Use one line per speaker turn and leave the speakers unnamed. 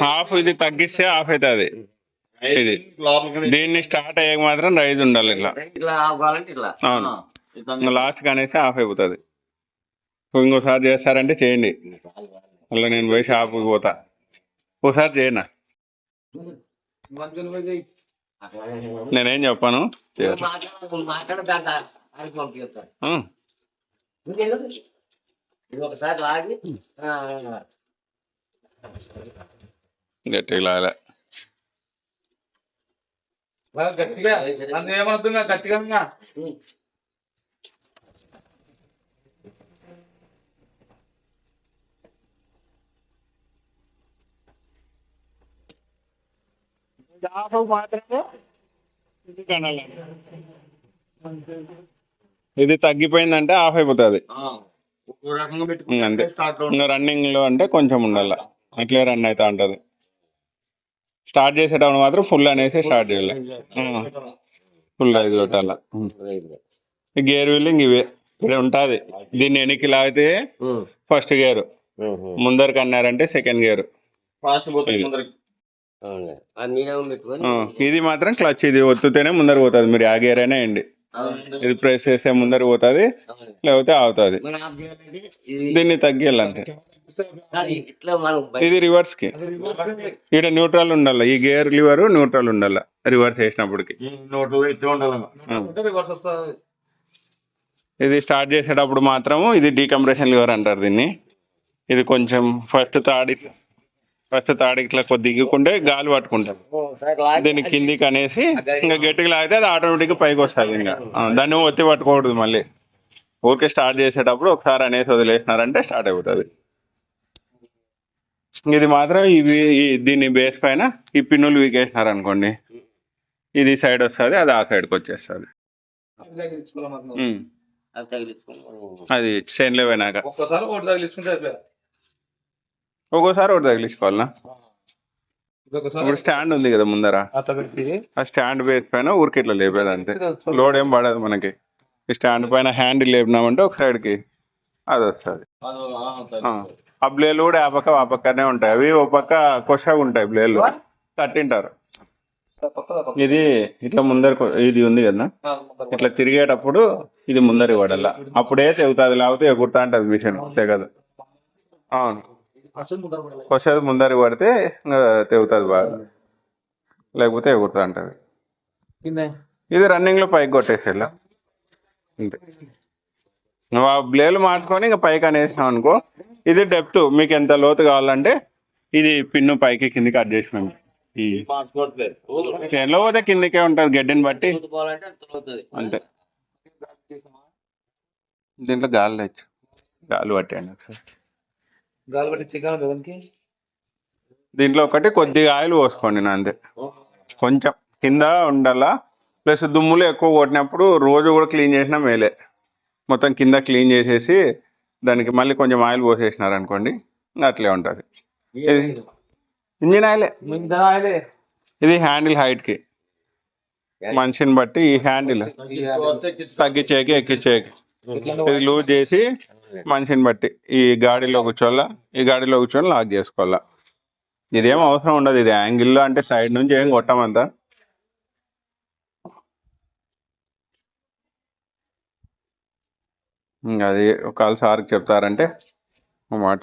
Half ఇది తగ్గిస్తే half అవుతుంది ఇది. దీన్ని స్టార్ట్ అయ్యాక మాత్రం రైజ్ ఉండాలి ఇట్లా. అవును, ఇంకా లాస్ట్ అనేసి హాఫ్ అయిపోతుంది. ఇంకోసారి చేస్తారంటే చేయండి, మళ్ళీ నేను పోయి షాప్కి పోతా. ఒకసారి చేయనా, నేనేం చెప్పాను. గట్టిగా లాగలే, గట్టిగా ఏమవుతుంది గట్టిగా. ఇది తగ్గిపోయిందంటే ఆఫ్ అయిపోతుంది అంతే. ఇంకా రన్నింగ్ లో అంటే కొంచెం ఉండాల, అట్లే రన్ అవుతా ఉంటది. స్టార్ట్ చేసేటప్పుడు మాత్రం ఫుల్ అనేసి స్టార్ట్ చేయాలి, ఫుల్ ఐదు కొట్టాల. గేర్ వీలింగ్ ఇవే ఇక్కడ ఉంటుంది. దీన్ని వెనక్కి లాగితే ఫస్ట్ గేర్, ముందరికి అన్నారంటే సెకండ్ గేర్. ఇది మాత్రం క్లచ్, ఇది ఒత్తుతేనే ముందర పోతుంది. మీరు ఆ గేర్ అయినా వేయండి, ఇది ప్రెస్ చేస్తే ముందర పోతుంది, లేకపోతే ఆగుతుంది. దీన్ని తగ్గియాలి అంతే. ఇది రివర్స్ కి, ఇక్కడ న్యూట్రల్ ఉండాలి. ఈ గేర్ లివర్ న్యూట్రల్ ఉండాలి రివర్స్ వేసినప్పటికి. ఇది స్టార్ట్ చేసేటప్పుడు మాత్రము ఇది డీకంప్రెషన్ లివర్ అంటారు దీన్ని. ఇది కొంచెం ఫస్ట్ తాడి ఇట్లా కొద్ది దిగుకుంటే గాలి పట్టుకుంటారు. దీన్ని కిందికి అనేసి ఇంకా గట్టిగా లాగితే అది ఆటోమేటిక్గా పైకి వస్తుంది. ఇంకా దాన్ని ఒత్తి పట్టుకోకూడదు. మళ్ళీ ఊరికే స్టార్ట్ చేసేటప్పుడు ఒకసారి అనేసి వదిలేసినారంటే స్టార్ట్ అయిపోతుంది. ఇది మాత్రం ఇవి దీన్ని బేస్ పైన ఈ పిన్నులు వీకేసినారు అనుకోండి, ఇది సైడ్ వస్తుంది, అది ఆ సైడ్కి వచ్చేస్తుంది. అది చైన్లో పోయినాక ఒక్కోసారి ఒకటి తగిలించుకోవాలనా. ఇప్పుడు స్టాండ్ ఉంది కదా ముందర, ఆ స్టాండ్ బేస్ పైన ఊరికి ఇట్లా లేపేది అంతే, లోడ్ ఏం పడదు మనకి. ఈ స్టాండ్ పైన హ్యాండిల్ లేపినామంటే ఒక సైడ్కి అది వస్తుంది. ఆ బ్లేలు కూడా ఆ పక్కనే ఉంటాయి. అవి ఒక పక్క కొషగా ఉంటాయి బ్లేలు, తట్టింటారు. ఇది ఇట్లా ముందర ఇది ఉంది కదా, ఇట్లా తిరిగేటప్పుడు ఇది ముందరికి పడాల, అప్పుడే తెగుతుంది. లేకపోతే ఎగురుతా ఉంటుంది మిషన్, తెగదు. అవును, కొషది ముందరికి పడితే ఇంకా తెగుతుంది బాగా, లేకపోతే ఎగురుతా ఉంటుంది. ఇది రన్నింగ్ లో పైకి కొట్టేసేలా అంతే. నువ్వు ఆ బ్లేలు మార్చుకొని ఇంకా పైకి అనేసినావు అనుకో, ఇది డెప్త్ మీకు ఎంత లోతు కావాలంటే ఇది పిన్ను పైకి కిందికి అడ్జస్ట్మెంట్. ఈ చేనులో పోతే కిందికే ఉంటుంది గడ్డిని బట్టి అంతే. దీంట్లో గాలి తెచ్చు, గాలి పట్టేయండి ఒకసారి. దీంట్లో ఒకటి కొద్దిగా ఆయిల్ పోసుకోండి నా అంతే, కొంచెం కింద ఉండాలా. ప్లస్ దుమ్ములు ఎక్కువ కొట్టినప్పుడు రోజు కూడా క్లీన్ చేసినా మేలే. మొత్తం కింద క్లీన్ చేసేసి దానికి మళ్ళీ కొంచెం ఆయిల్ పోసేసినారు అనుకోండి, అట్లే ఉంటుంది. ఇది ఇంజిన్ ఆయిలే. ఇది హ్యాండిల్ హైట్కి మనిషిని బట్టి ఈ హ్యాండిల్ తగ్గించేకి ఎక్కించేకి, ఇది లూజ్ చేసి మనిషిని బట్టి ఈ గాడిలో కూర్చొని లాక్ చేసుకోవాలా. ఇదేం అవసరం ఉండదు, ఇది యాంగిల్లో అంటే సైడ్ నుంచి ఏం కొట్టమంతా. అది ఒకవేళ సార్కి చెప్తారంటే మాట